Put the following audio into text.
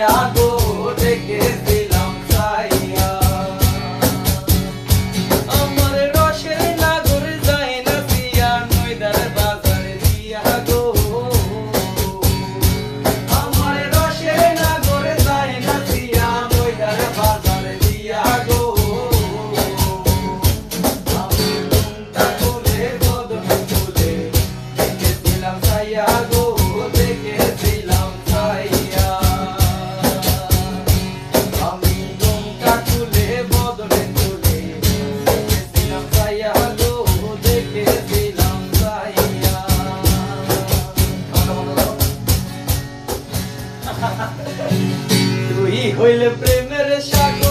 সাইয়া গো দেখেছিলাম সাইয়া আমার রসের নাগর যায় না সিয়া নইদার বাজার দিয়া গো আমার রসের নাগর যায় না সিয়া নইদার বাজার দিয়া গো আমি ঘুমটা খুলে বদন খুলে দেখেছিলাম সাইয়া গো দেখেছিলাম সাইয়া আমি ঘুমটা খুলে বদন খুলে দেখেছিলাম সাইয়া গো দেখেছিলাম সাইয়া তুই হইলে প্রেমের সাগর